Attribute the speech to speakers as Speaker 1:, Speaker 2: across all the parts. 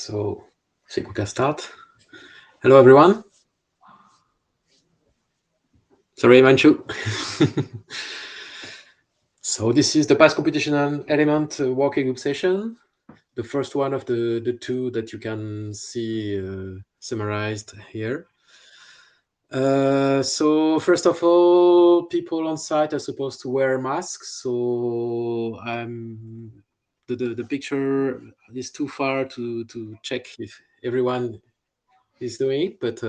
Speaker 1: So I think we can start. Hello, everyone. Sorry, Manchu. So this is the past computational element working group session, the first one of the two that you can see summarized here. So first of all, people on site are supposed to wear masks. So the picture is too far to check if everyone is doing it, but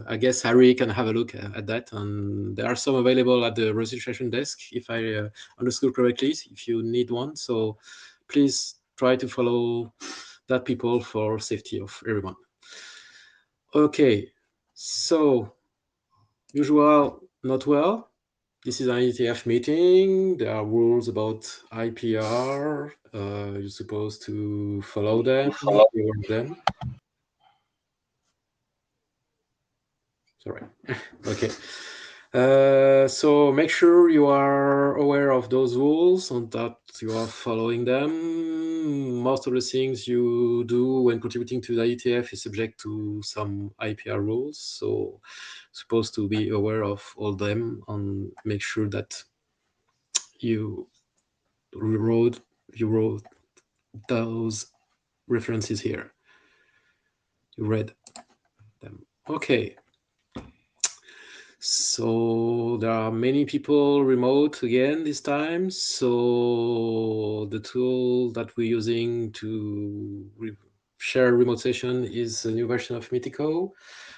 Speaker 1: I guess Harry can have a look at that. And there are some available at the registration desk, if I understood correctly, if you need one. So please try to follow that people for safety of everyone. Okay, so usual, not well. This is an IETF meeting. There are rules about IPR. You're supposed to follow them, reward them. Sorry. Okay. So make sure you are aware of those rules and that you are following them. Most of the things you do when contributing to the IETF is subject to some IPR rules. So supposed to be aware of all them and make sure that you wrote those references here. You read them. Okay. So there are many people remote again this time. So the tool that we're using to share remote session is a new version of Mythico.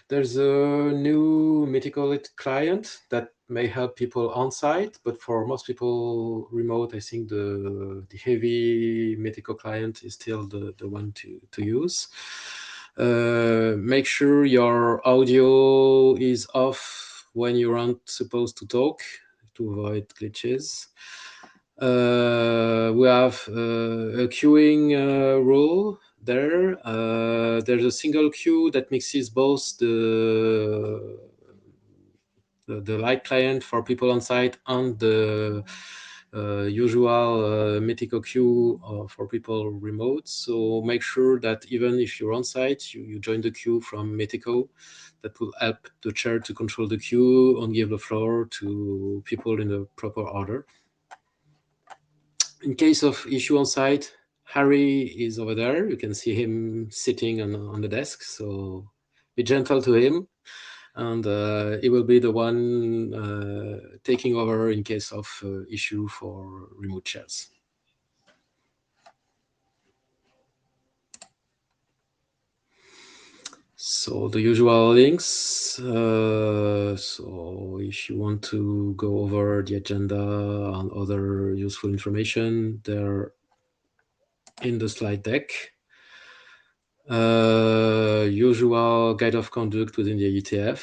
Speaker 1: There's a new Mythico client that may help people on site, but for most people remote, I think the heavy Mythico client is still the one to use. Make sure your audio is off when you aren't supposed to talk to avoid glitches. We have a queuing rule there. There's a single queue that mixes both the light client for people on site and the usual Mythico queue for people remote. So make sure that even if you're on site, you join the queue from Mythico. That will help the chair to control the queue and give the floor to people in the proper order. In case of issue on site, Harry is over there. You can see him sitting on the desk. So be gentle to him. And he will be the one taking over in case of issue for remote chairs. So the usual links. So if you want to go over the agenda and other useful information, they're in the slide deck. Usual guide of conduct within the IETF.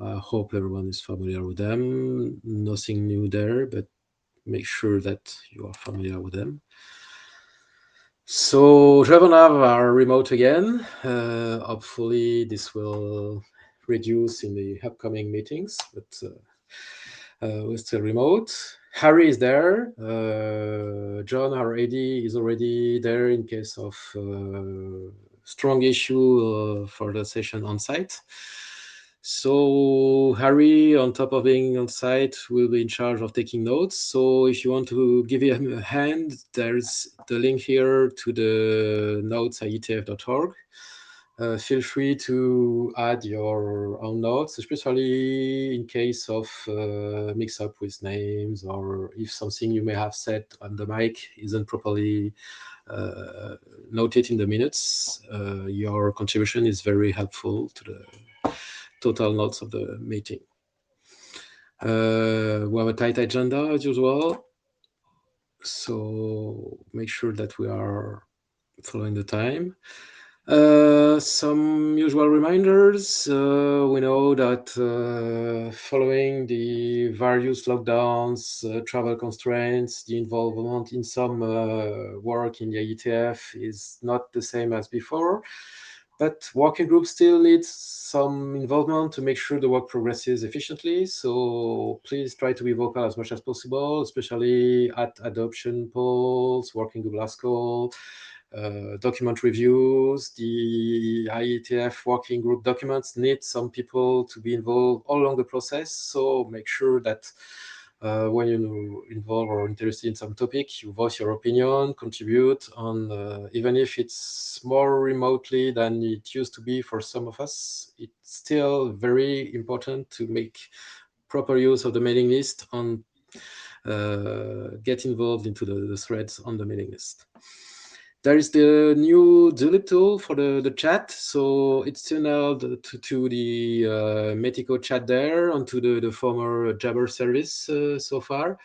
Speaker 1: I hope everyone is familiar with them. Nothing new there, but make sure that you are familiar with them. So Trevonav are remote again. Hopefully this will reduce in the upcoming meetings, but we're still remote. Harry is there. John, our AD, is already there in case of strong issue for the session on site. So Harry, on top of being on site, will be in charge of taking notes. So if you want to give him a hand, there's the link here to the notes at IETF.org. Feel free to add your own notes, especially in case of mix-up with names, or if something you may have said on the mic isn't properly noted in the minutes. Your contribution is very helpful to the total notes of the meeting. We have a tight agenda as usual, so make sure that we are following the time. Some usual reminders. We know that following the various lockdowns, travel constraints, the involvement in some work in the IETF is not the same as before. But working group still needs some involvement to make sure the work progresses efficiently. So please try to be vocal as much as possible, especially at adoption polls, working group last call, document reviews. The IETF working group documents need some people to be involved all along the process. So make sure that when you're involved or interested in some topic, you voice your opinion, contribute on, even if it's more remotely than it used to be for some of us. It's still very important to make proper use of the mailing list and get involved into the threads on the mailing list. There is the new Zulip tool for the chat. So it's tunneled to the Metico chat there onto the former Jabber service so far.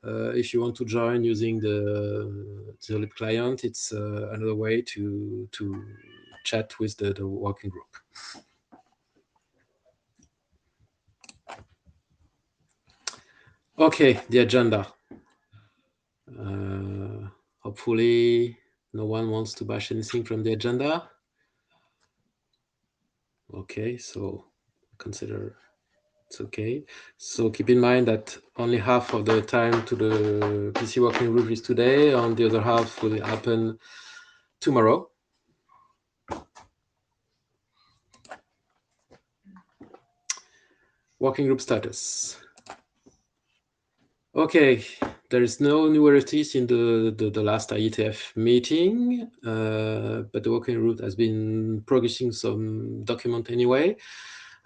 Speaker 1: If you want to join using the Zulip client, it's another way to chat with the working group. Okay, the agenda. Hopefully no one wants to bash anything from the agenda. Okay, so consider it's okay. So keep in mind that only half of the time to the PC working group is today, and the other half will happen tomorrow. Working group status. Okay, there is no new release in the last IETF meeting, but the working group has been progressing some document anyway.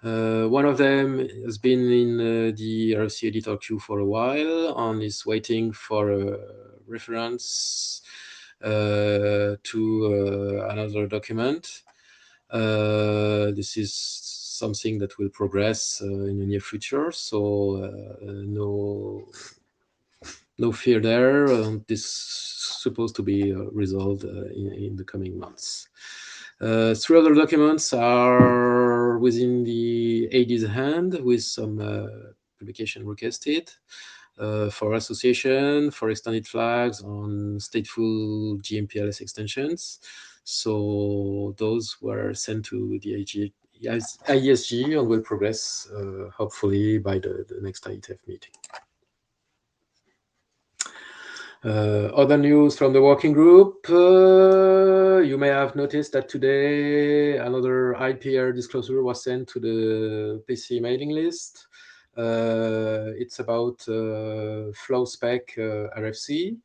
Speaker 1: One of them has been in the RFC editor queue for a while and is waiting for a reference to another document. This is something that will progress in the near future, so no fear there. This is supposed to be resolved in the coming months. Three other documents are within the AD's hand with some publication requested for association, for extended flags on stateful GMPLS extensions. So those were sent to the IESG and will progress hopefully by the next IETF meeting. Other news from the working group. You may have noticed that today another IPR disclosure was sent to the PC mailing list. It's about Flow Spec RFC.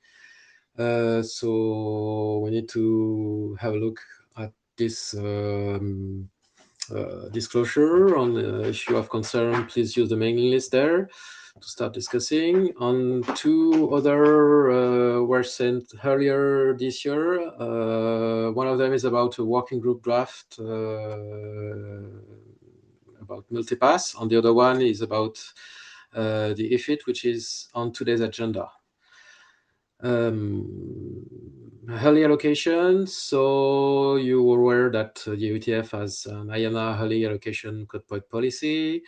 Speaker 1: So we need to have a look at this disclosure. If you have concern, please use the mailing list there to start discussing. On two other were sent earlier this year. One of them is about a working group draft about multipass, and the other one is about the IFIT, which is on today's agenda. Early allocation. So you were aware that the IETF has an IANA early allocation code point policy.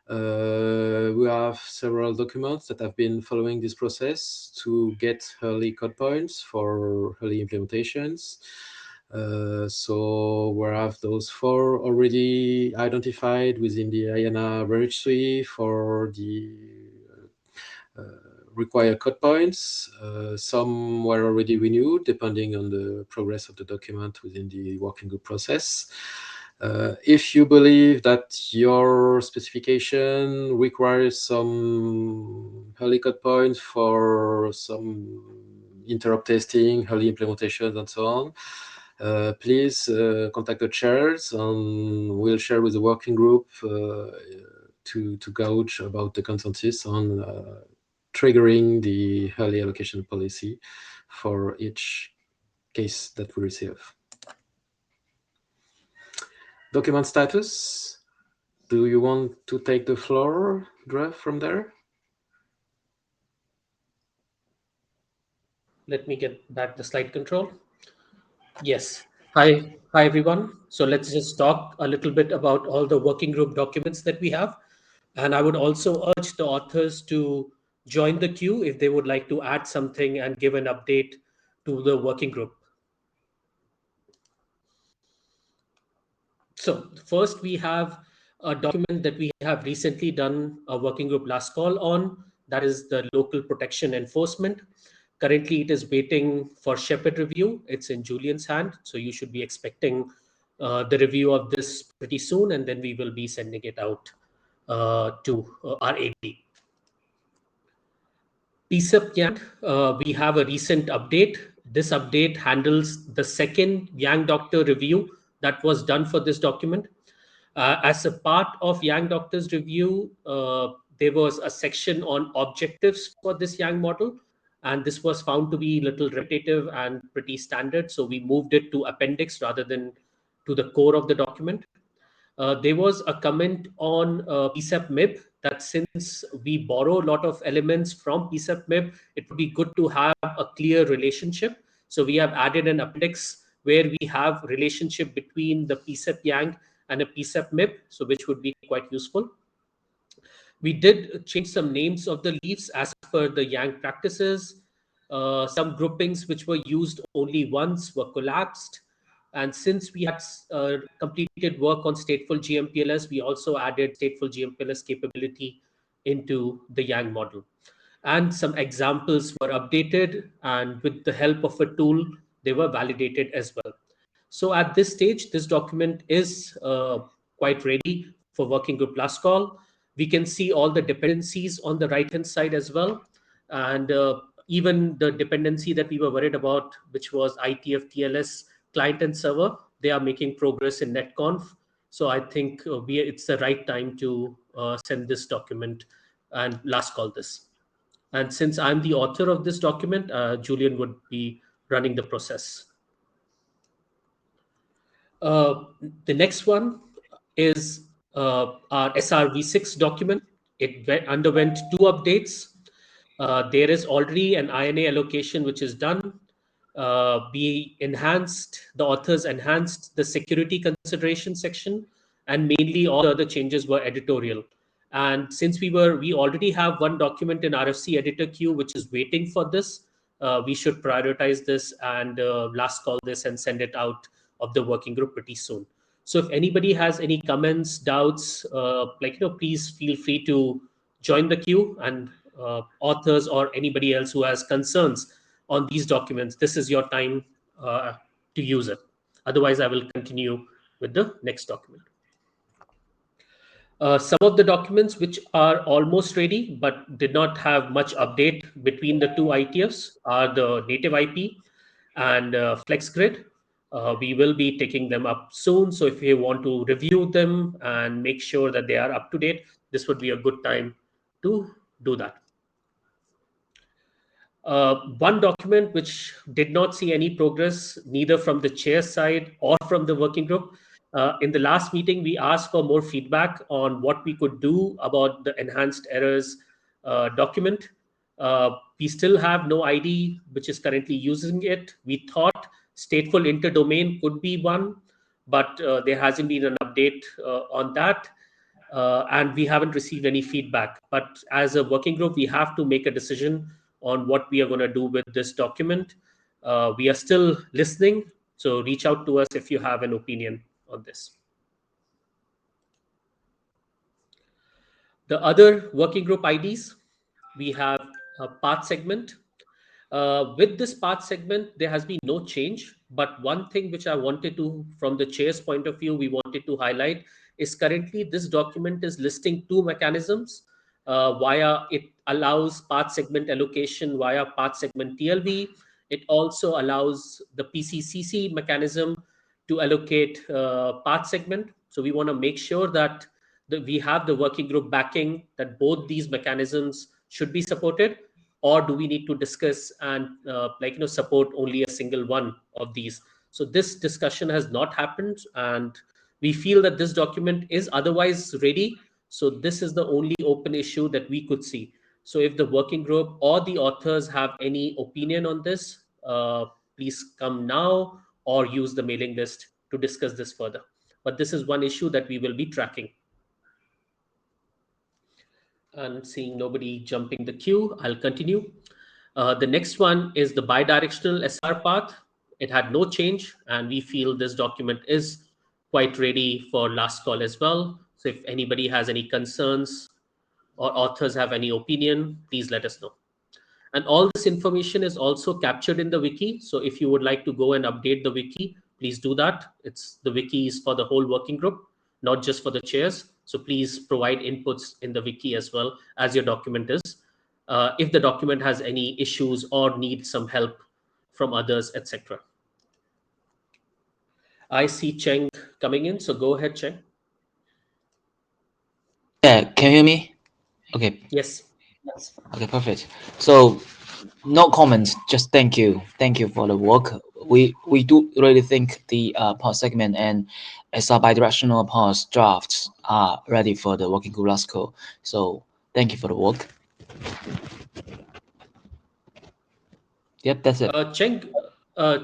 Speaker 1: We have several documents that have been following this process to get early code points for early implementations. So we have those four already identified within the IANA registry for the required code points. Some were already renewed depending on the progress of the document within the working group process. If you believe that your specification requires some early code points for some interrupt testing, early implementations, and so on, please contact the chairs, and we'll share with the working group to gauge about the consensus on triggering the early allocation policy for each case that we receive. Document status. Do you want to take the floor, Drew, from there?
Speaker 2: Let me get back the slide control. Yes. Hi, everyone. So let's just talk a little bit about all the working group documents that we have. And I would also urge the authors to join the queue if they would like to add something and give an update to the working group. So first we have a document that we have recently done a working group last call on, that is the local protection enforcement. Currently it is waiting for Shepherd review. It's in Julian's hand, so you should be expecting the review of this pretty soon, and then we will be sending it out to our AD. PSEP Yang, we have a recent update. This update handles the second Yang Doctor review that was done for this document. As a part of Yang Doctor's review, there was a section on objectives for this Yang model, and this was found to be a little repetitive and pretty standard. So we moved it to appendix rather than to the core of the document. There was a comment on PSEP MIB that since we borrow a lot of elements from PSEP MIB, it would be good to have a clear relationship. So we have added an appendix where we have relationship between the PSEP Yang and a PSEP MIB, so which would be quite useful. We did change some names of the leaves as per the Yang practices. Some groupings which were used only once were collapsed. And since we had completed work on stateful GMPLS, we also added stateful GMPLS capability into the Yang model. And some examples were updated, and with the help of a tool, they were validated as well. So at this stage, this document is quite ready for working group last call. We can see all the dependencies on the right hand side as well. And even the dependency that we were worried about, which was ITF TLS client and server, they are making progress in netconf. So I think it's the right time to send this document and last call this. And since I'm the author of this document, Julian would be running the process. Uh, the next one is our SRv6 document. It underwent two updates. There is already an INA allocation which is done. The authors enhanced the security consideration section, and mainly all the other changes were editorial. And since we already have one document in RFC editor queue which is waiting for this, we should prioritize this and last call this and send it out of the working group pretty soon. So if anybody has any comments, doubts, please feel free to join the queue, and authors or anybody else who has concerns on these documents, this is your time to use it. Otherwise, I will continue with the next document. Some of the documents which are almost ready but did not have much update between the two ITFs are the native IP and FlexGrid. We will be taking them up soon. So if you want to review them and make sure that they are up to date, this would be a good time to do that. One document which did not see any progress, neither from the chair side or from the working group. In the last meeting, we asked for more feedback on what we could do about the enhanced errors document. We still have no ID which is currently using it. We thought stateful interdomain could be one, but there hasn't been an update on that. And we haven't received any feedback. But as a working group, we have to make a decision on what we are going to do with this document. We are still listening, so reach out to us if you have an opinion on this. The other working group IDs, we have a path segment. With this path segment, there has been no change. But one thing which I wanted to, from the chair's point of view, we wanted to highlight is currently this document is listing two mechanisms via it allows path segment allocation via path segment TLV. It also allows the PCCC mechanism to allocate path segment. So we want to make sure that we have the working group backing that both these mechanisms should be supported, or do we need to discuss and support only a single one of these? So this discussion has not happened, and we feel that this document is otherwise ready. So this is the only open issue that we could see. So if the working group or the authors have any opinion on this, please come now or use the mailing list to discuss this further. But this is one issue that we will be tracking. And seeing nobody jumping the queue, I'll continue. The next one is the bidirectional SR path. It had no change, and we feel this document is quite ready for last call as well. So if anybody has any concerns or authors have any opinion, please let us know. And all this information is also captured in the wiki. So if you would like to go and update the wiki, please do that. It's the wiki is for the whole working group, not just for the chairs. So please provide inputs in the wiki as well as your document is. If the document has any issues or needs some help from others, etc. I see Cheng coming in, so go ahead, Cheng.
Speaker 3: Yeah, can you hear me? Okay,
Speaker 2: Yes.
Speaker 3: okay, perfect. So no comments, just thank you for the work. We do really think the pause segment and SR bidirectional pause drafts are ready for the working group last call. So thank you for the work. Yep, that's it.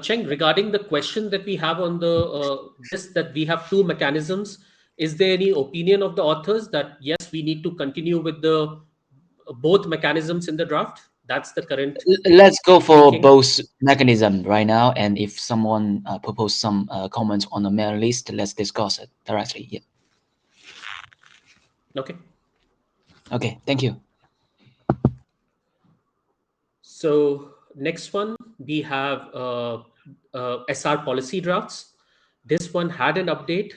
Speaker 2: Cheng, regarding the question that we have on the this that we have two mechanisms, is there any opinion of the authors that yes, we need to continue with the both mechanisms in the draft? That's the current
Speaker 3: Let's go for
Speaker 2: thinking.
Speaker 3: both mechanism right now, and if someone propose some comments on the mail list, let's discuss it directly. Yeah.
Speaker 2: Okay.
Speaker 3: Okay, thank you.
Speaker 2: So next one we have SR policy drafts. This one had an update.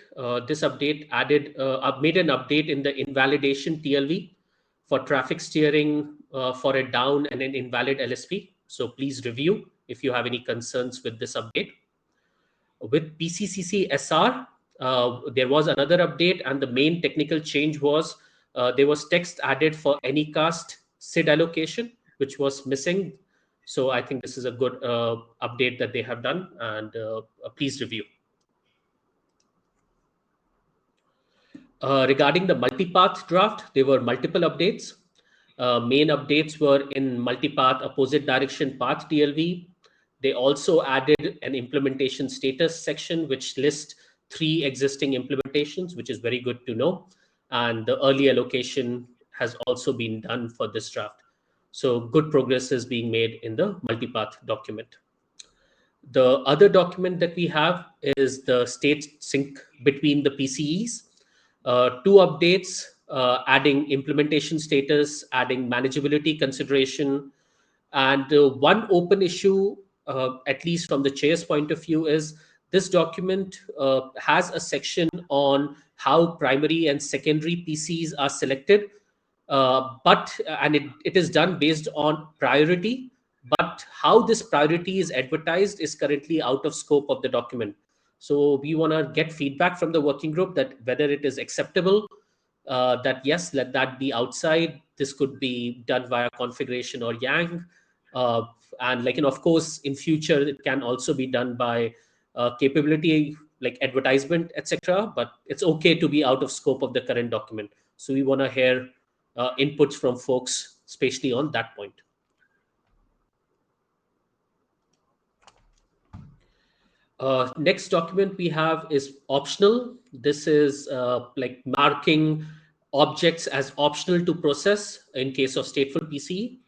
Speaker 2: This update made an update in the invalidation TLV for traffic steering for a down and an invalid LSP. So please review if you have any concerns with this update. With PCCC SR, there was another update, and the main technical change was there was text added for Anycast SID allocation, which was missing. So I think this is a good update that they have done, and please review. Regarding the multipath draft, there were multiple updates. Main updates were in multipath opposite direction path TLV. They also added an implementation status section, which lists 3 existing implementations, which is very good to know. And the early allocation has also been done for this draft. So good progress is being made in the multipath document. The other document that we have is the state sync between the PCEs. 2 updates, adding implementation status, adding manageability consideration, and one open issue, at least from the chair's point of view, is this document has a section on how primary and secondary PCs are selected, and it is done based on priority. But how this priority is advertised is currently out of scope of the document. So we want to get feedback from the working group that whether it is acceptable, that yes, let that be outside. This could be done via configuration or Yang, uh, and like, of course, in future it can also be done by capability like advertisement, etc. But it's okay to be out of scope of the current document. So we want to hear inputs from folks, especially on that point. Next document we have is optional. This is like marking objects as optional to process in case of stateful PCE.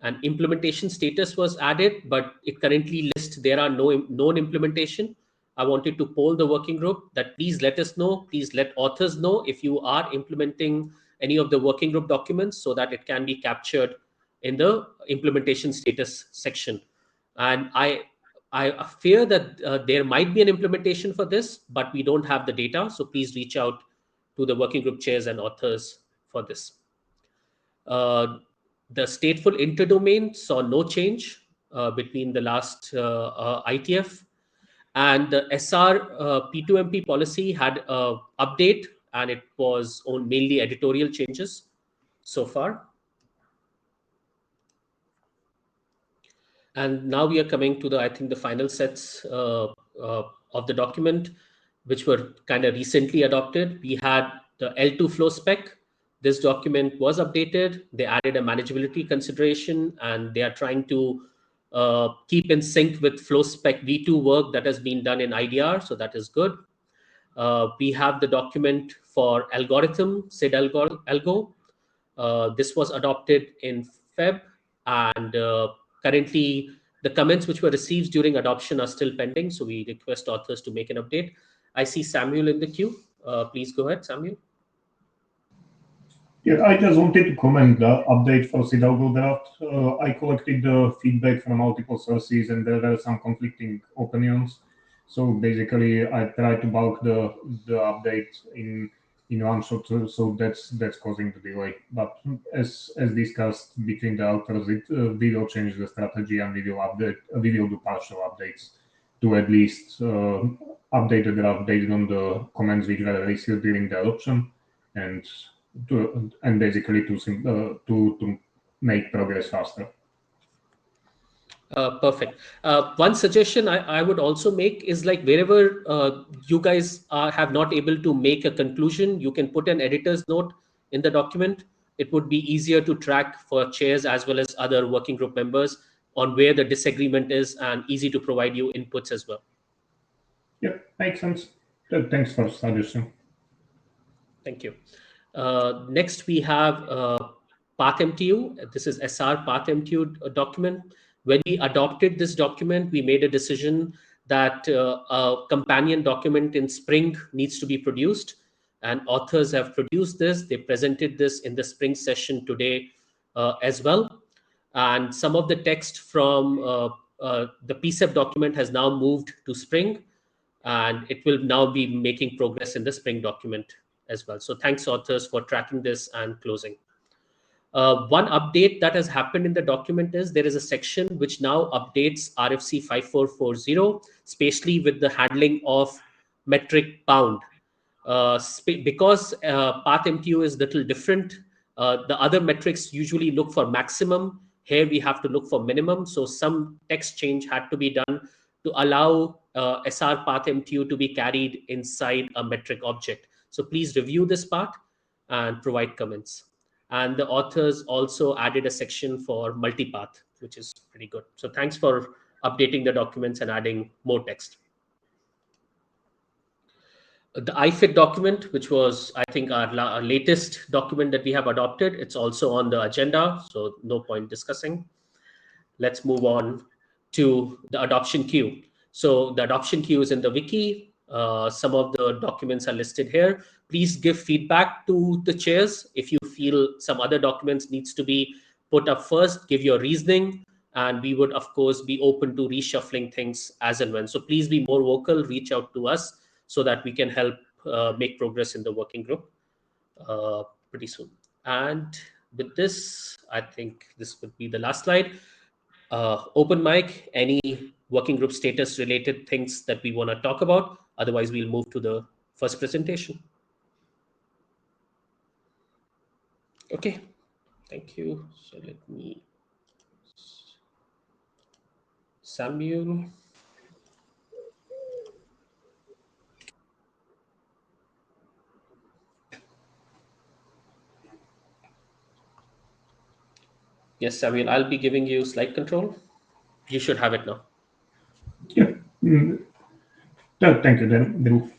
Speaker 2: And implementation status was added, but it currently lists there are no known implementation. I wanted to poll the working group that please let us know, please let authors know if you are implementing any of the working group documents so that it can be captured in the implementation status section. And I fear that there might be an implementation for this, but we don't have the data. So please reach out to the working group chairs and authors for this. The stateful interdomain saw no change between the last ITF, and the SR P2MP policy had an update, and it was on mainly editorial changes so far. And now we are coming to the, I think, the final sets of the document, which were kind of recently adopted. We had the L2 Flow Spec. This document was updated. They added a manageability consideration, and they are trying to keep in sync with Flow Spec V2 work that has been done in IDR. So that is good. We have the document for algorithm, SID algo. This was adopted in Feb, and currently the comments which were received during adoption are still pending. So we request authors to make an update. I see Samuel in the queue. Please go ahead, Samuel.
Speaker 4: Yeah, I just wanted to comment the update for Hidalgo draft. I collected the feedback from multiple sources, and there were some conflicting opinions. So basically, I tried to bulk the update in one shot, so that's causing the delay. But as discussed between the authors, we will change the strategy and we will do partial updates to at least update the draft based on the comments which were received during the adoption, and basically to make progress faster.
Speaker 2: Perfect. One suggestion I would also make is like wherever you guys have not able to make a conclusion, you can put an editor's note in the document. It would be easier to track for chairs as well as other working group members on where the disagreement is, and easy to provide you inputs as well.
Speaker 4: Yeah, makes sense. Thanks for suggestion.
Speaker 2: Thank you. Next, we have Path MTU. This is SR Path MTU document. When we adopted this document, we made a decision that a companion document in Spring needs to be produced, and authors have produced this. They presented this in the Spring session today as well. And some of the text from the PCEP document has now moved to Spring, and it will now be making progress in the Spring document as well. So thanks, authors, for tracking this and closing. One update that has happened in the document is there is a section which now updates RFC 5440, especially with the handling of metric pound. Because Path MTU is a little different, the other metrics usually look for maximum. Here we have to look for minimum. So some text change had to be done to allow SR Path MTU to be carried inside a metric object. So please review this part and provide comments. And the authors also added a section for multipath, which is pretty good. So thanks for updating the documents and adding more text. The IFIT document, which was, I think, our latest document that we have adopted, it's also on the agenda, so no point discussing. Let's move on to the adoption queue. So the adoption queue is in the wiki. Some of the documents are listed here. Please give feedback to the chairs. If you feel some other documents needs to be put up first, give your reasoning, and we would, of course, be open to reshuffling things as and when. So please be more vocal, reach out to us so that we can help make progress in the working group pretty soon. And with this, I think this would be the last slide. Open mic, any working group status related things that we want to talk about. Otherwise, we'll move to the first presentation. Okay, thank you. So let me, Samuel. Yes, Samuel, I'll be giving you slide control. You should have it now.
Speaker 4: Yeah. Thank you, Drew.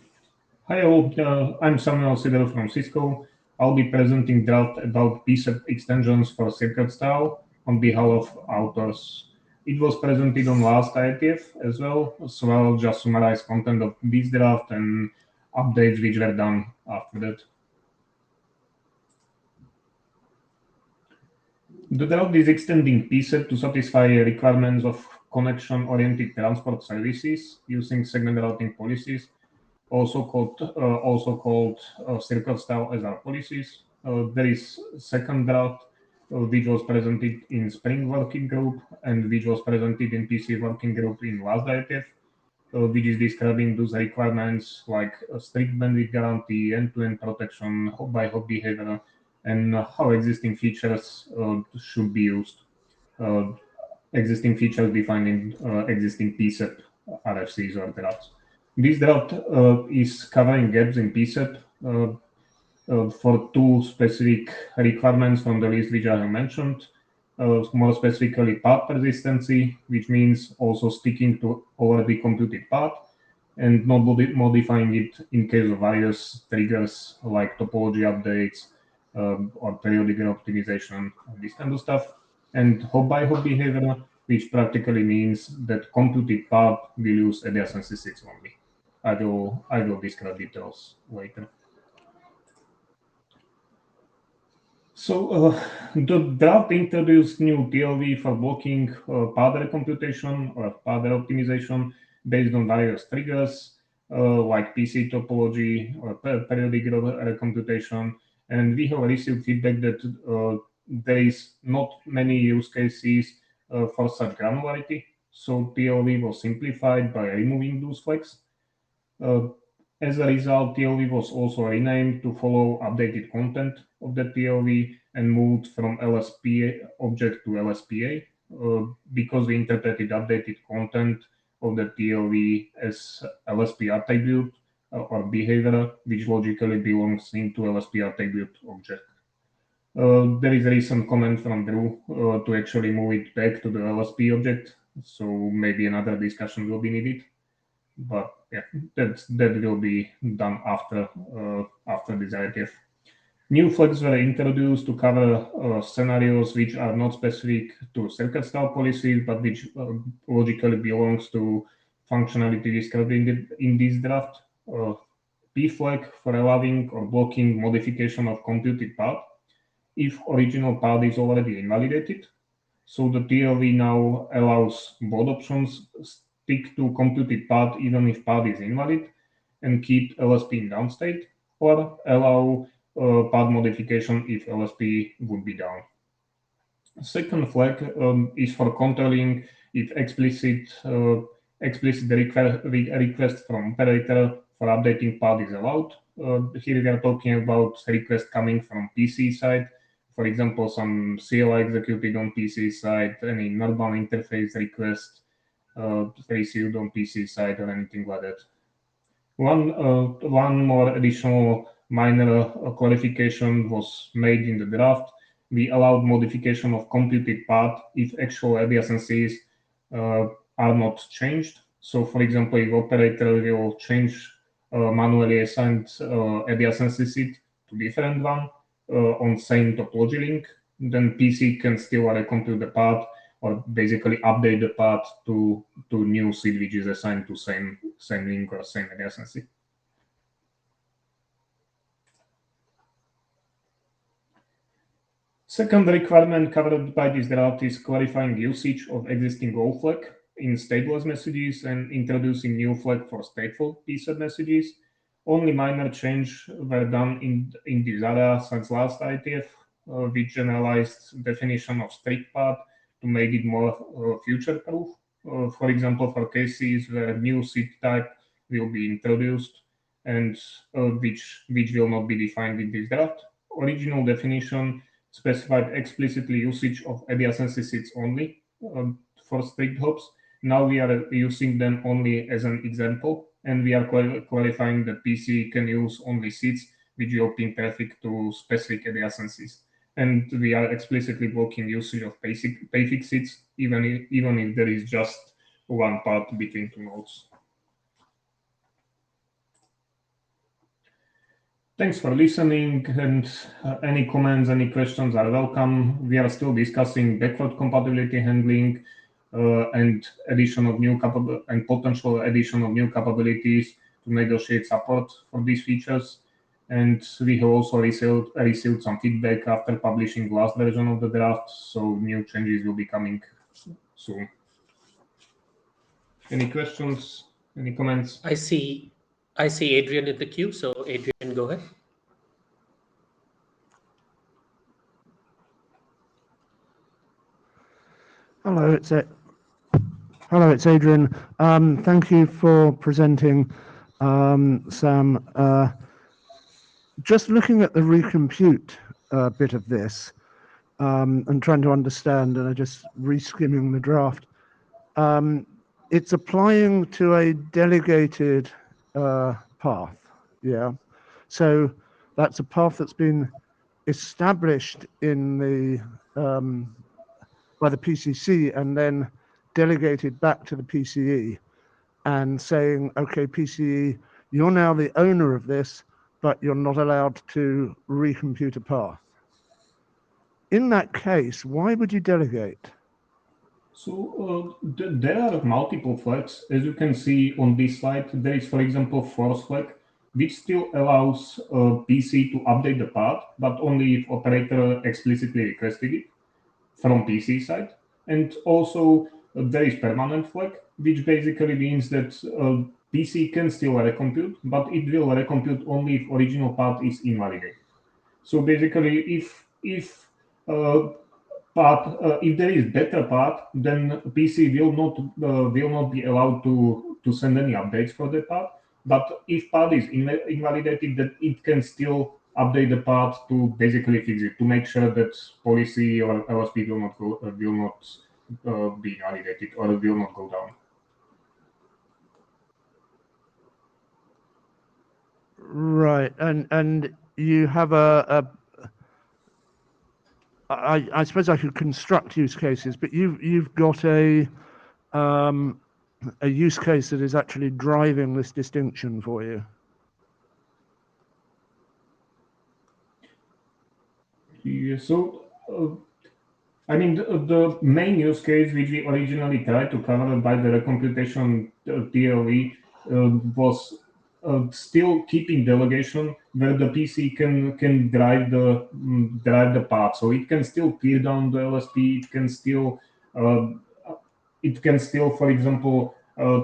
Speaker 4: Hi all, I'm Samuel Sidel from Cisco. I'll be presenting draft about PCEP extensions for circuit style on behalf of authors. It was presented on last IETF as well, so I'll just summarize content of this draft and updates which were done after that. The draft is extending PCEP to satisfy requirements of connection-oriented transport services using segment routing policies, also called circuit style SR policies. There is second draft which was presented in Spring working group and which was presented in PC working group in last IETF, which is describing those requirements like a strict bandwidth guarantee, end-to-end protection by hop behavior, and how existing features should be used. Existing features defined in existing PCEP RFCs or drafts. This draft is covering gaps in PCEP for two specific requirements from the list which I have mentioned. More specifically, path persistency, which means also sticking to already computed path and not modifying it in case of various triggers like topology updates or periodic optimization, this kind of stuff. And hop by hop behavior, which practically means that computed path will use adjacency 6 only. I will describe details later. So the draft introduced new TLV for blocking path recomputation or path optimization based on various triggers like PC topology or periodic recomputation. And we have received feedback that there is not many use cases for such granularity. So TLV was simplified by removing those flags. As a result, TLV was also renamed to follow updated content of the TLV and moved from LSP object to LSPA because we interpreted updated content of the TLV as LSP attribute or behavior, which logically belongs into LSP attribute object. There is a recent comment from Drew to actually move it back to the LSP object, so maybe another discussion will be needed. But yeah, that will be done after this IETF. New flags were introduced to cover scenarios which are not specific to circuit style policies, but which logically belongs to functionality described in this draft. P flag for allowing or blocking modification of computed path if original path is already invalidated. So the TLV now allows both options: stick to computed path even if path is invalid and keep LSP in down state, or allow path modification if LSP would be down. Second flag is for controlling if explicit request from operator for updating path is allowed. Here we are talking about request coming from PC side. For example, some CLI executed on PC side, any normal interface request received on PC side, or anything like that. One more additional minor clarification was made in the draft. We allowed modification of computed path if actual adjacencies are not changed. So, for example, if operator will change manually assigned adjacency seed to different one on same topology link, then PC can still recompute the path or basically update the path to new seed which is assigned to same link or same adjacency. Second requirement covered by this draft is clarifying usage of existing old flag in stateless messages and introducing new flag for stateful PSET messages. Only minor change were done in this area since last IETF, which generalized definition of strict path to make it more future-proof. For example, for cases where new seed type will be introduced and which will not be defined in this draft. Original definition specified explicitly usage of adjacency seeds only for strict hops. Now we are using them only as an example, and we are clarifying that PC can use only seeds which will ping traffic to specific adjacencies. And we are explicitly blocking usage of prefix seeds, even if there is just one path between two nodes. Thanks for listening, and any comments, any questions are welcome. We are still discussing backward compatibility handling and addition of new potential addition of new capabilities to negotiate support for these features. And we have also received some feedback after publishing the last version of the draft, so new changes will be coming soon. Any questions? Any comments?
Speaker 2: I see Adrian in the queue, so Adrian, go ahead.
Speaker 5: Hello, it's Adrian. Thank you for presenting, Sam. Just looking at the recompute bit of this and trying to understand, and I just reskimming the draft. It's applying to a delegated path, yeah. So that's a path that's been established in the by the PCC and then delegated back to the PCE and saying, okay, PCE, you're now the owner of this, but you're not allowed to recompute a path. In that case, why would you delegate?
Speaker 4: So there are multiple flags. As you can see on this slide, there is, for example, force flag, which still allows PC to update the path, but only if operator explicitly requested it from PC side. And also there is permanent flag, which basically means that PC can still recompute, but it will recompute only if original path is invalidated. So basically, if if there is better path, then PC will not be allowed to send any updates for the path. But if path is invalidated, that it can still update the path to basically fix it, to make sure that policy or LSP will not be invalidated or will not go down.
Speaker 5: Right, and you have I suppose I could construct use cases, but you've got a use case that is actually driving this distinction for you.
Speaker 4: Yeah, so I mean, the main use case which we originally tried to cover by the recomputation TLE was still keeping delegation where the PC can drive the path. So it can still peer down the LSP. It can still, for example,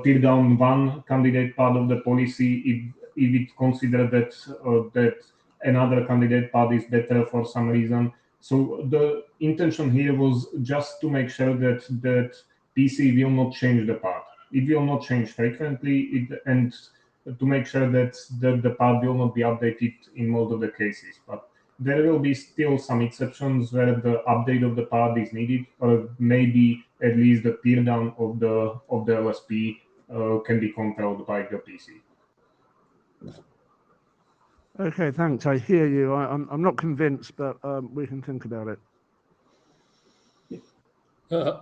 Speaker 4: tear down one candidate part of the policy if it considers that another candidate path is better for some reason. So the intention here was just to make sure that PC will not change the path. It will not change frequently, and to make sure that the path will not be updated in most of the cases. But there will be still some exceptions where the update of the path is needed, or maybe at least the tear down of the LSP can be controlled by the PC.
Speaker 5: Okay, thanks. I hear you. I'm not convinced, but we can think about it.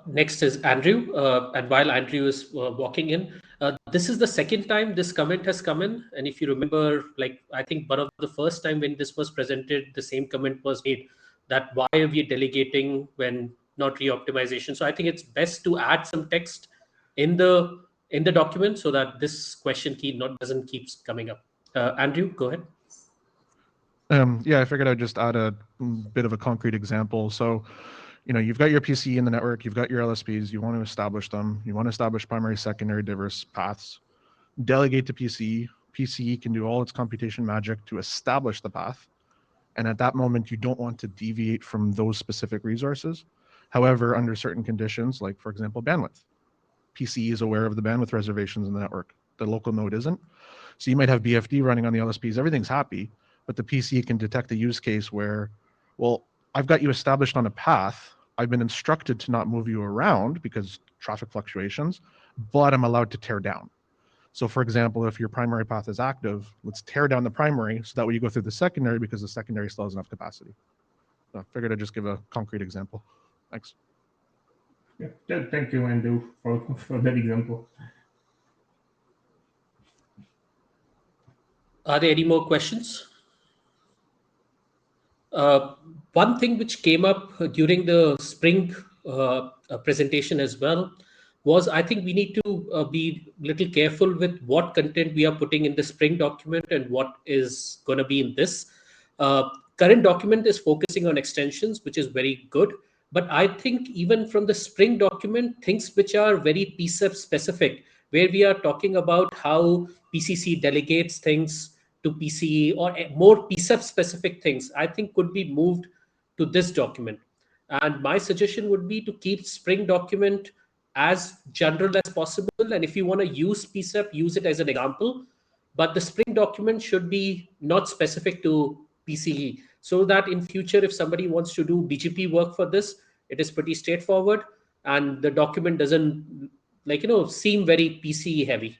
Speaker 2: Next is Andrew. And while Andrew is walking in, this is the second time this comment has come in. And if you remember, like, I think one of the first time when this was presented, the same comment was made that why are we delegating when not re-optimization? So I think it's best to add some text in the document so that this question doesn't keep coming up. Andrew, go ahead.
Speaker 6: Yeah, I figured I'd just add a bit of a concrete example. So, you've got your PC in the network, you've got your LSPs, you want to establish them, you want to establish primary, secondary, diverse paths. Delegate to PC. PC can do all its computation magic to establish the path. And at that moment, you don't want to deviate from those specific resources. However, under certain conditions, like for example, bandwidth, PC is aware of the bandwidth reservations in the network. The local node isn't. So you might have BFD running on the LSPs, everything's happy, but the PC can detect a use case where, well, I've got you established on a path. I've been instructed to not move you around because traffic fluctuations, but I'm allowed to tear down. So for example, if your primary path is active, let's tear down the primary so that way you go through the secondary because the secondary still has enough capacity. So I figured I'd just give a concrete example. Thanks.
Speaker 4: Yeah, thank you, Andrew, for that example.
Speaker 2: Are there any more questions? One thing which came up during the spring presentation as well was I think we need to be a little careful with what content we are putting in the spring document and what is going to be in this. Current document is focusing on extensions, which is very good. But I think even from the spring document, things which are very PCEP specific, where we are talking about how PCC delegates things to PCE or more PCEP specific things, I think could be moved to this document. And my suggestion would be to keep spring document as general as possible. And if you want to use PCEP, use it as an example. But the spring document should be not specific to PCE, so that in future, if somebody wants to do BGP work for this, it is pretty straightforward and the document doesn't seem very PCE heavy.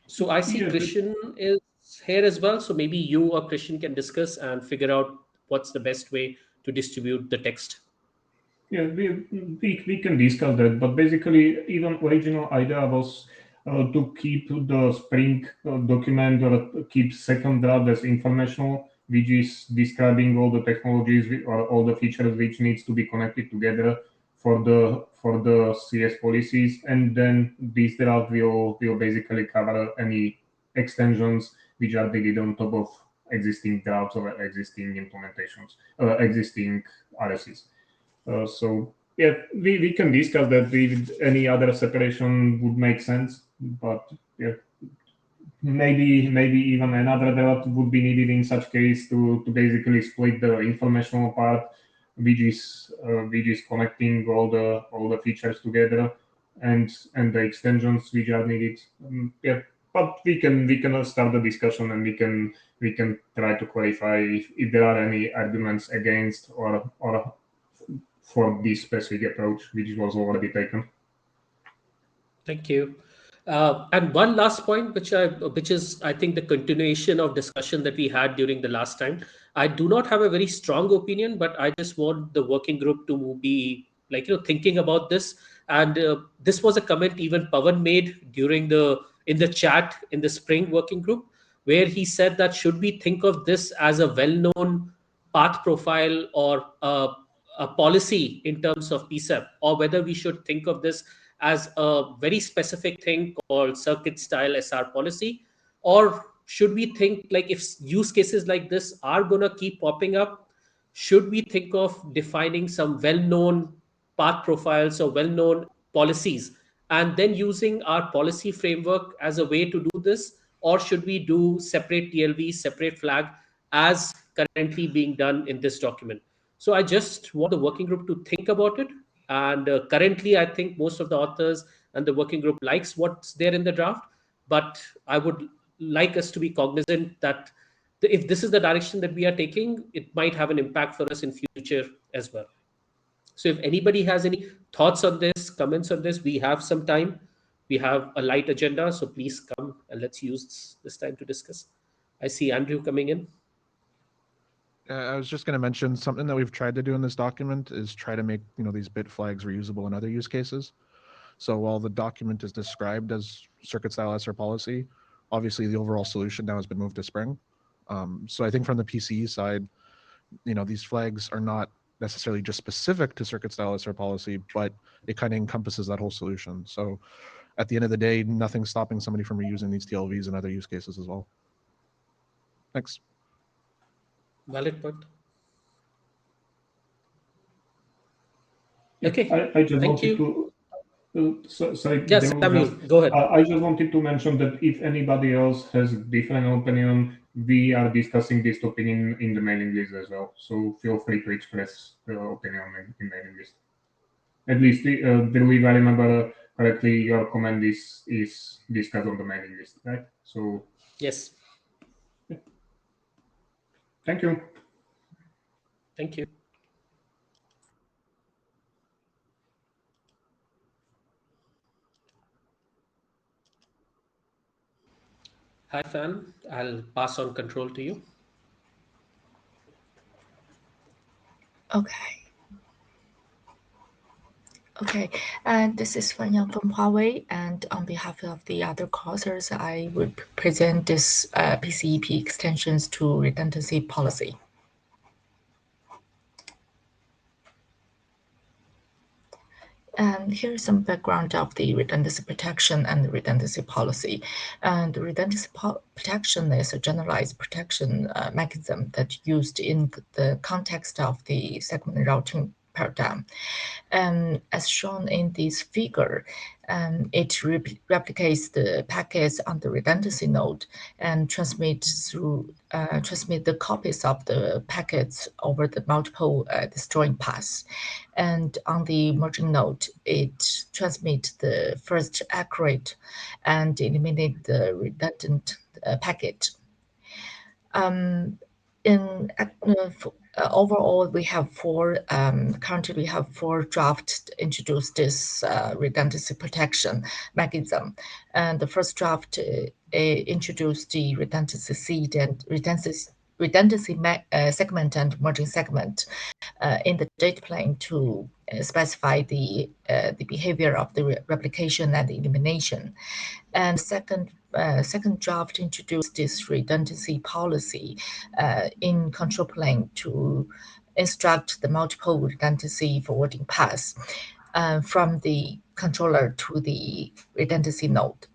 Speaker 2: So I see Christian is here as well. So maybe you or Christian can discuss and figure out what's the best way to distribute the text.
Speaker 4: Yeah, we can discuss that, but basically, even original idea was to keep the Spring document or keep second draft as informational, which is describing all the technologies or all the features which needs to be connected together for the CS policies, and then this draft will basically cover any extensions which are needed on top of existing drafts or existing implementations, existing RSs. So yeah, we can discuss that with any other separation would make sense, but yeah, maybe even another draft would be needed in such case to basically split the informational part, which is connecting all the features together, and the extensions which are needed. Yeah, but we can start the discussion, and we can try to clarify if there are any arguments against or for this specific approach which was already taken.
Speaker 2: Thank you. And one last point, which is, I think, the continuation of discussion that we had during the last time. I do not have a very strong opinion, but I just want the working group to be like, thinking about this. And this was a comment even Pawan made during in the chat in the spring working group, where he said that should we think of this as a well-known path profile or a policy in terms of PSEP, or whether we should think of this as a very specific thing called circuit style SR policy, or should we think, like, if use cases like this are going to keep popping up, should we think of defining some well-known path profiles or well-known policies and then using our policy framework as a way to do this, or should we do separate TLV, separate flag, as currently being done in this document? So I just want the working group to think about it. And currently, I think most of the authors and the working group likes what's there in the draft. But I would like us to be cognizant that if this is the direction that we are taking, it might have an impact for us in future as well. So if anybody has any thoughts on this, comments on this, we have some time. We have a light agenda, so please come and let's use this time to discuss. I see Andrew coming in.
Speaker 6: I was just going to mention something that we've tried to do in this document is try to make these bit flags reusable in other use cases. So while the document is described as circuit style SR policy, obviously the overall solution now has been moved to Spring. So I think from the PCE side, these flags are not necessarily just specific to circuit style SR policy, but it kind of encompasses that whole solution. So at the end of the day, nothing's stopping somebody from reusing these TLVs in other use cases as well. Thanks.
Speaker 2: Valid point.
Speaker 4: Yeah,
Speaker 2: Okay.
Speaker 4: I just
Speaker 2: Thank
Speaker 4: wanted
Speaker 2: you.
Speaker 4: sorry,
Speaker 2: Yes, Samuel, go ahead.
Speaker 4: I just wanted to mention that if anybody else has different opinion, we are discussing this topic in the mailing list as well. So feel free to express the opinion in mailing list. At least, Drew, if I remember correctly, your comment is discussed on the mailing list, right? So
Speaker 2: Yes.
Speaker 4: yeah. Thank you.
Speaker 2: Thank you. Hi, Fan. I'll pass on control to you.
Speaker 7: Okay. Okay, and this is Fan Yang from Huawei, and on behalf of the other co-authors, I would present this PCEP extensions to redundancy policy. And here's some background of the redundancy protection and the redundancy policy. And redundancy protection is a generalized protection mechanism that's used in the context of the segment routing paradigm. As shown in this figure, it replicates the packets on the redundancy node and transmit the copies of the packets over the multiple destroying paths. And on the merging node, it transmits the first accurate and eliminate the redundant packet. Overall, we have currently we have four drafts to introduce this redundancy protection mechanism. And the first draft introduced the redundancy seed and redundancy segment and merging segment in the data plane to specify the behavior of the replication and the elimination. And second second draft introduced this redundancy policy in control plane to instruct the multiple redundancy forwarding paths from the controller to the redundancy node.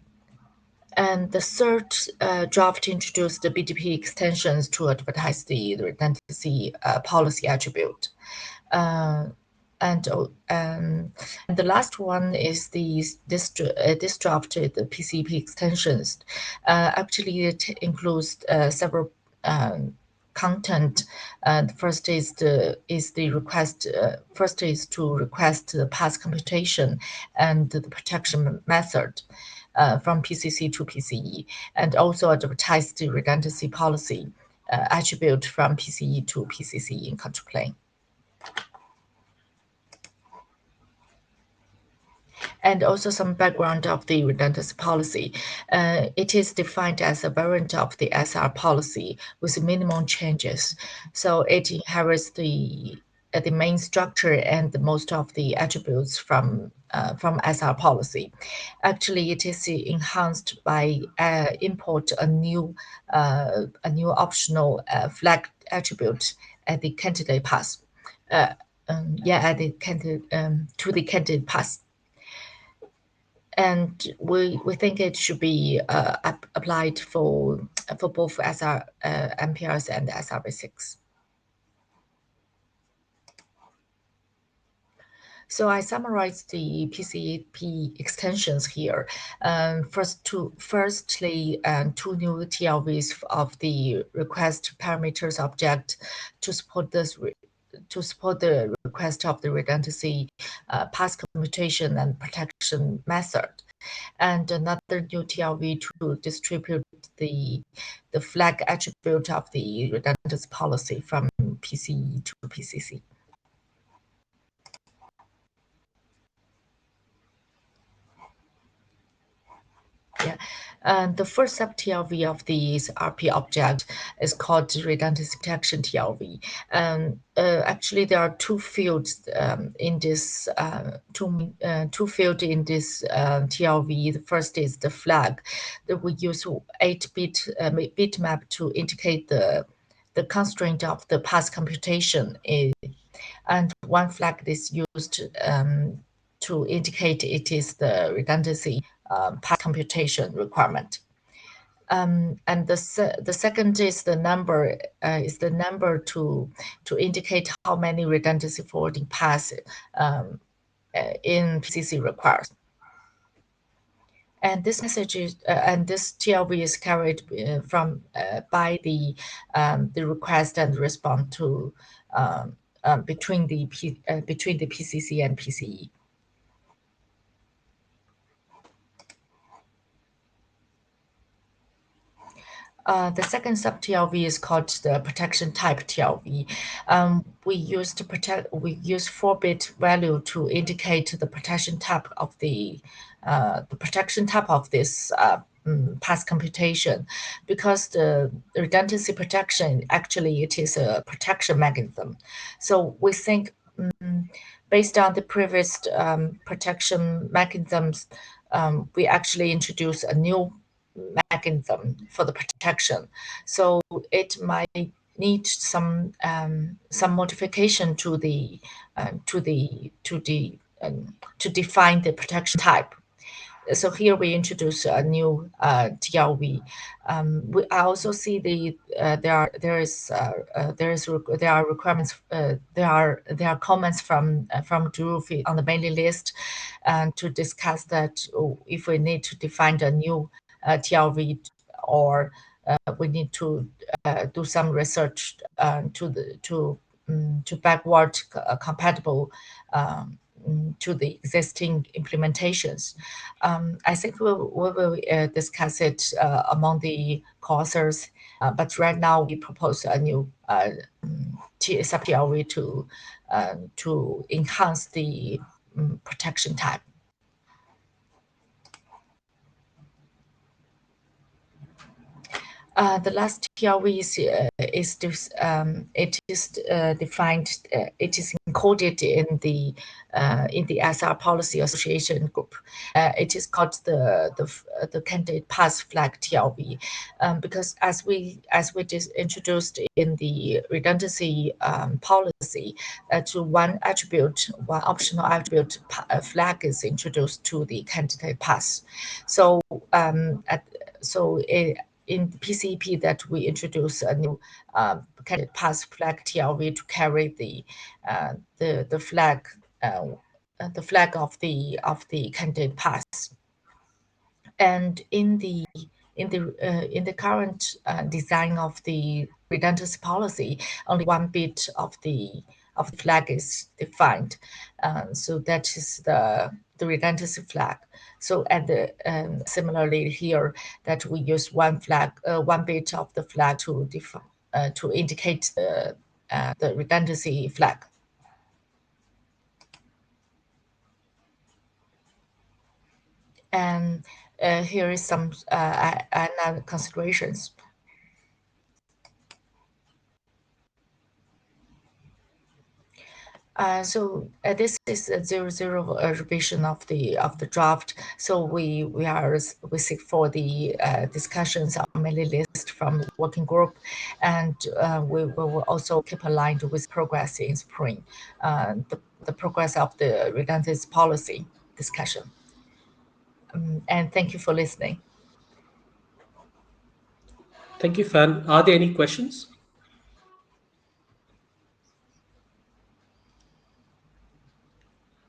Speaker 7: And the third draft introduced the BDP extensions to advertise the redundancy policy attribute. And the last one is this drafted the PCP extensions. Actually, it includes several content. The first is the request. First is to request the path computation and the protection method from PCC to PCE, and also advertise the redundancy policy attribute from PCE to PCC in control plane. And also some background of the redundancy policy. It is defined as a variant of the SR policy with minimum changes. So it inherits the main structure and most of the attributes from SR policy. Actually, it is enhanced by import a new optional flag attribute at the candidate path. At the candidate to the candidate path. And we think it should be applied for both SR MPRs and SRv6. So I summarized the PCP extensions here. Firstly, two new TLVs of the request parameters object to support this. To support the request of the redundancy path commutation and protection method, and another new TLV to distribute the flag attribute of the redundancy policy from PCE to PCC. Yeah. And the first sub-TLV of these RP object is called redundancy protection TLV. Actually, there are two fields in this two fields in this TLV. The first is the flag that we use 8-bit bitmap to indicate the constraint of the path computation, and one flag is used to indicate it is the redundancy path computation requirement. And the second is the number to indicate how many redundancy forwarding paths in PCC requires. And this message is and this TLV is carried from by the request and response to between the PCC and PCE. The second sub-TLV is called the protection type TLV. We use 4-bit value to indicate the protection type of this path computation, because the redundancy protection actually it is a protection mechanism. So we think based on the previous protection mechanisms, we actually introduce a new mechanism for the protection. So it might need some modification to define the protection type. So here we introduce a new TLV. I also see there are requirements. There are comments from Drew on the mailing list, to discuss that if we need to define a new TLV, or we need to do some research to backward compatible to the existing implementations. I think we will discuss it among the co-authors, but right now we propose a new sub-TLV to enhance the protection type. The last TLV is defined. It is encoded in the SR Policy Association group. It is called the candidate pass flag TLV, because as we just introduced in the redundancy policy, to one optional attribute flag is introduced to the candidate pass. So in PCEP that we introduce a new candidate pass flag TLV to carry the flag of the candidate pass. And in the current design of the redundancy policy, only one bit of the flag is defined. So that is the redundancy flag. So similarly here, that we use one bit of the flag to indicate the redundancy flag. And here is some another considerations. So this is a 0.0 revision of the draft. So we seek for the discussions on mailing list from the working group, and we will also keep aligned with progress in spring, the progress of the redundancy policy discussion. And thank you for listening.
Speaker 2: Thank you, Fan. Are there any questions?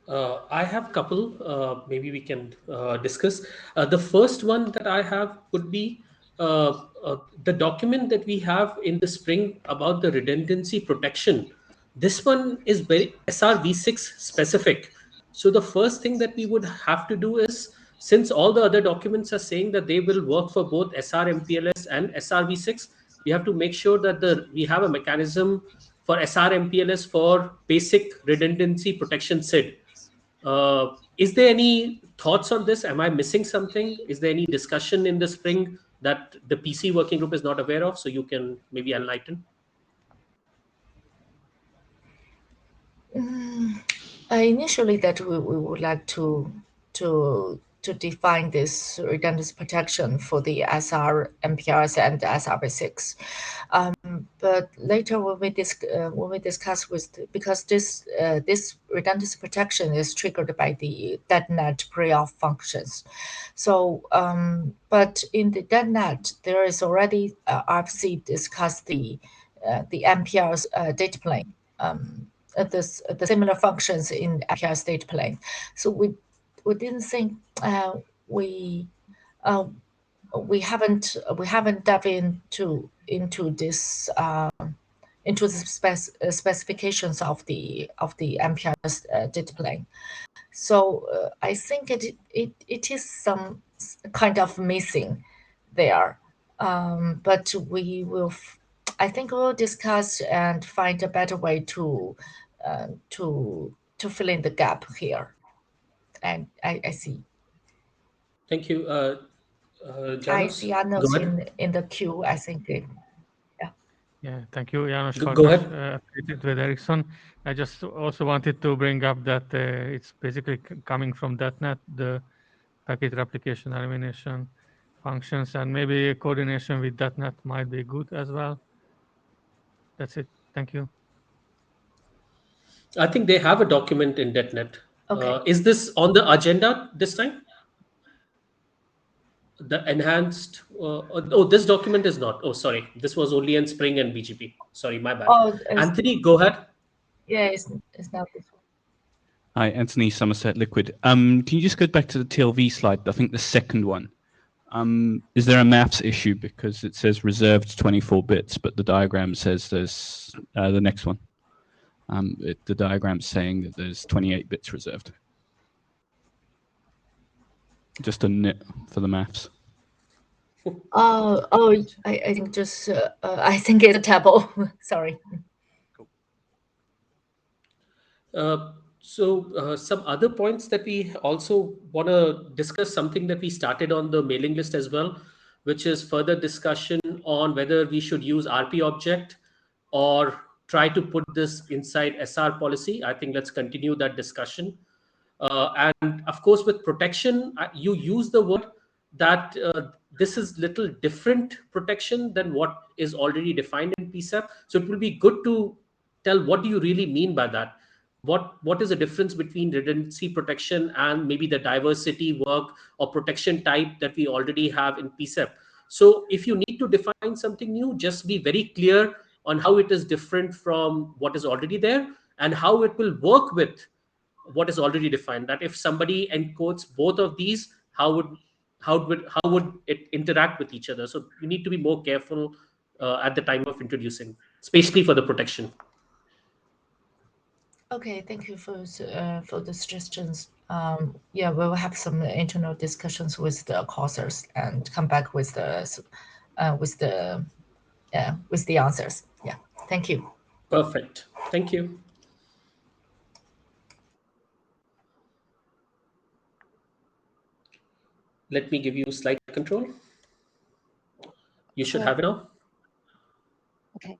Speaker 2: I have a couple. Maybe we can discuss. The first one that I have would be the document that we have in the spring about the redundancy protection. This one is very SRv6 specific. So the first thing that we would have to do is, since all the other documents are saying that they will work for both SRMPLS and SRv6, we have to make sure that we have a mechanism for SRMPLS for basic redundancy protection SID. Is there any thoughts on this? Am I missing something? Is there any discussion in the spring that the PC working group is not aware of? So you can maybe enlighten.
Speaker 7: Initially, that we would like to define this redundancy protection for the SR MPRS and SRv6. But later when we discuss because this redundancy protection is triggered by the DEDNet pre-auth functions. So, but in the DEDNet, there is already RFC discussed the MPR's data plane. The similar functions in MPR's data plane. So we didn't think we haven't dived into this into the specifications of the MPR's data plane. So I think it is some kind of missing there, but we will. I think we'll discuss and find a better way to fill in the gap here. And I see.
Speaker 2: Thank you,
Speaker 7: I
Speaker 2: Janos.
Speaker 7: see Janos in the queue. I think.
Speaker 8: Yeah, thank you, Janos.
Speaker 2: Go ahead.
Speaker 8: Affiliated with Ericsson. I just also wanted to bring up that it's basically coming from .NET, the packet replication elimination functions, and maybe coordination with .NET might be good as well. That's it. Thank you.
Speaker 2: I think they have a document in .NET.
Speaker 7: Okay.
Speaker 2: Is this on the agenda this time? The enhanced. This document is not. Oh, sorry. This was only in Spring and BGP. Sorry, my bad.
Speaker 7: Oh,
Speaker 2: Anthony, go ahead.
Speaker 7: Yeah, it's not this one.
Speaker 9: Hi, Anthony Somerset Liquid. Can you just go back to the TLV slide? I think the second one. Is there a maths issue because it says reserved 24 bits, but the diagram says there's the next one. The diagram's saying that there's 28 bits reserved. Just a nit for the maths.
Speaker 7: I think just I think it's a typo. Sorry.
Speaker 2: So some other points that we also want to discuss, something that we started on the mailing list as well, which is further discussion on whether we should use RP object or try to put this inside SR policy. I think let's continue that discussion. And of course, with protection, you use the word that this is little different protection than what is already defined in PSAP. So it will be good to tell what do you really mean by that. What is the difference between redundancy protection and maybe the diversity work or protection type that we already have in PSAP? So if you need to define something new, just be very clear on how it is different from what is already there and how it will work with what is already defined. That if somebody encodes both of these, how would it interact with each other? So you need to be more careful at the time of introducing, especially for the protection.
Speaker 7: Okay, thank you for the suggestions. Yeah, we will have some internal discussions with the causers and come back with the answers. Yeah, thank you.
Speaker 2: Perfect. Thank you. Let me give you slide control. You should have it now.
Speaker 10: Okay.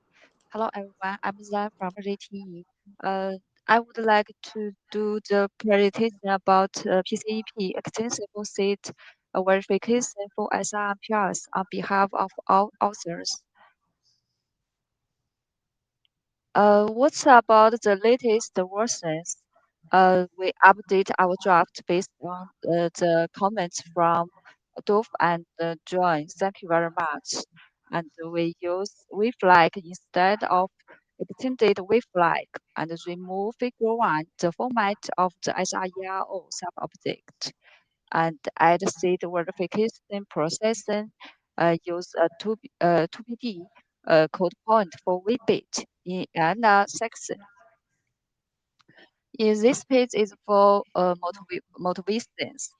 Speaker 10: Hello, everyone. I'm Zan from JTE. I would like to do the presentation about PCEP extensible seat verification for SRPRs on behalf of all authors. What's about the latest versions? We update our draft based on the comments from Dove and John. Thank you very much. And we use WeFlag instead of extended WeFlag and remove figure 1, the format of the SRERO sub-object, and add seed verification processing. Use a 2PD code point for WeBit in another section. In this page is for motivations.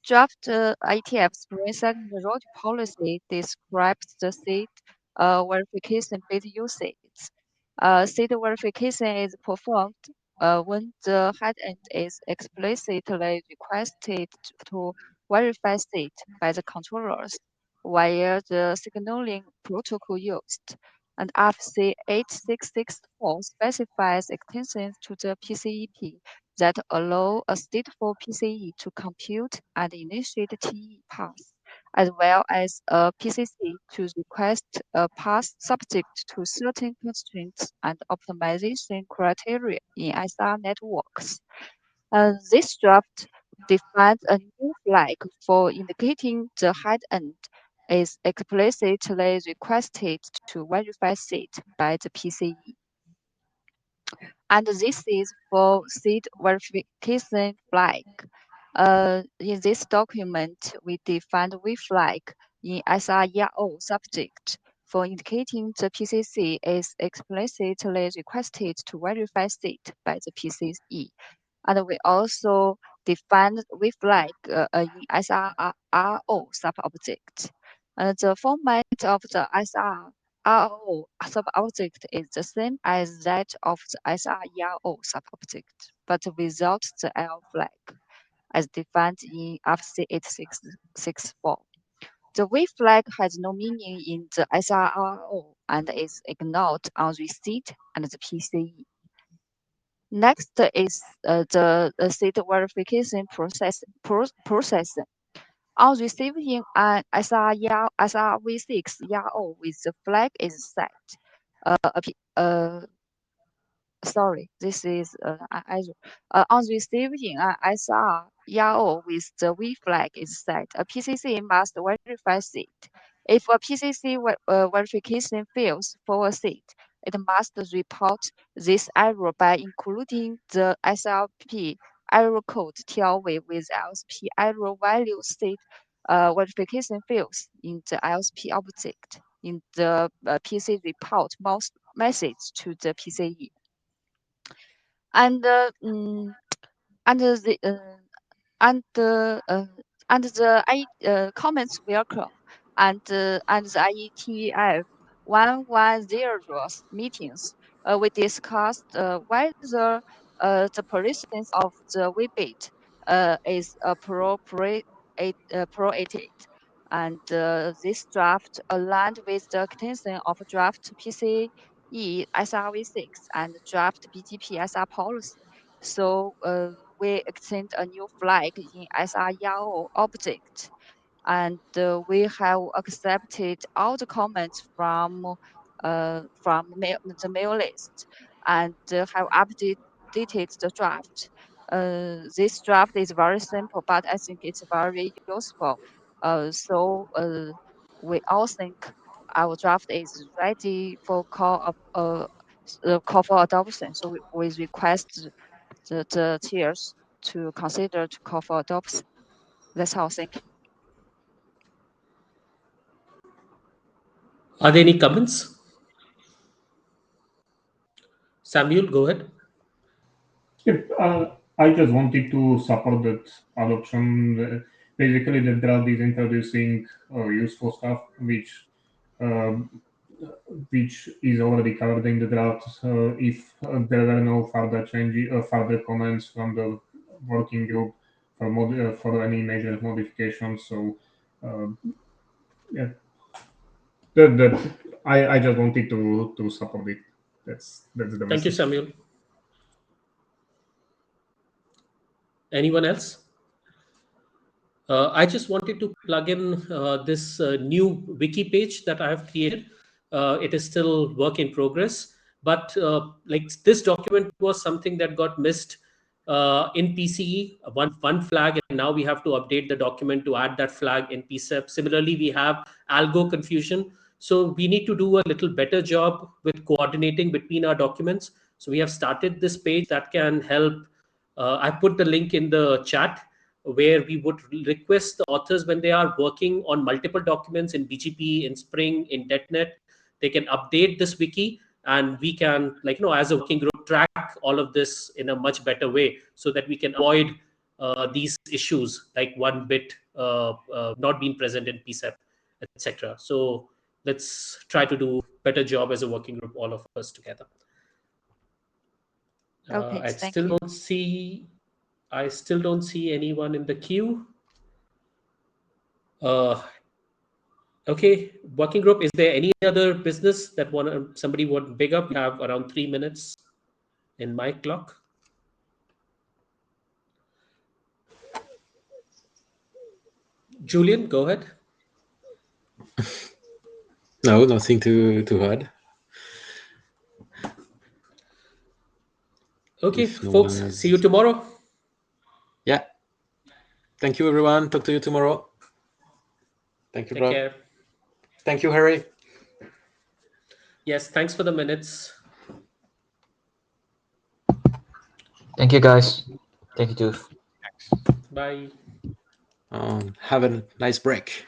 Speaker 10: Draft IETF Spring Second Road policy describes the seed verification bit usage. Seed verification is performed when the headend is explicitly requested to verify seed by the controllers via the signaling protocol used. And RFC 8664 specifies extensions to the PCEP that allow a stateful PCE to compute and initiate TE path, as well as a PCC to request a path subject to certain constraints and optimization criteria in SR networks. This draft defines a new flag for indicating the head end is explicitly requested to verify seed by the PCE. And this is for seed verification flag. In this document, we defined WeFlag in SRERO subject for indicating the PCC is explicitly requested to verify seed by the PCE. And we also defined WeFlag in SRRO sub-object. The format of the SRRO sub-object is the same as that of the SRERO sub-object, but without the L flag, as defined in RFC 8664. The V flag has no meaning in the SRRO and is ignored on receipt and the PCE. Next is the seed verification process. On receiving an SRV6 YAO with the flag is set, sorry, this is on receiving an SR YAO with the V flag is set, a PCC must verify seed. If a PCC verification fails for a seed, it must report this error by including the SLP error code TLV with LSP error value seed verification fails in the LSP object in the PC report message to the PCE. And the comments welcome and the IETF110 meetings, we discussed whether the persistence of the WeBit is appropriate. And this draft aligned with the content of draft PCE SRv6 and draft BGP SR policy. So we extend a new flag in SRERO object. And we have accepted all the comments from the mail list and have updated the draft. This draft is very simple, but I think it's very useful. We all think our draft is ready for call for adoption. So we request the tiers to consider to call for adoption. That's how I think.
Speaker 2: Are there any comments? Samuel, go ahead.
Speaker 4: I just wanted to support that adoption. Basically, the draft is introducing useful stuff, which is already covered in the draft. If there were no further changes, further comments from the working group for any major modifications, so yeah, I just wanted to support it. That's the message.
Speaker 2: Thank you, Samuel. Anyone else? I just wanted to plug in this new wiki page that I have created. It is still work in progress, but like this document was something that got missed in PCE, one flag, and now we have to update the document to add that flag in PCEP. Similarly, we have algo confusion. So we need to do a little better job with coordinating between our documents. So we have started this page that can help. I put the link in the chat where we would request the authors when they are working on multiple documents in BGP, in Spring, in DetNet, they can update this wiki and we can, like, as a working group, track all of this in a much better way so that we can avoid these issues like one bit not being present in PCEP, etc. So let's try to do better job as a working group, all of us together.
Speaker 10: Okay,
Speaker 2: I
Speaker 10: thank
Speaker 2: still
Speaker 10: you.
Speaker 2: don't see anyone in the queue. Okay, working group, is there any other business that somebody would big up? We have around 3 minutes in my clock. Julian, go ahead.
Speaker 1: No, nothing to add.
Speaker 2: Okay, folks, see you tomorrow.
Speaker 1: Yeah. Thank you, everyone. Talk to you tomorrow. Thank you,
Speaker 2: Take
Speaker 1: Rob.
Speaker 2: care.
Speaker 1: Thank you, Harry.
Speaker 2: Yes, thanks for the minutes.
Speaker 3: Thank you, guys. Thank you, too.
Speaker 2: Bye.
Speaker 1: Have a nice break.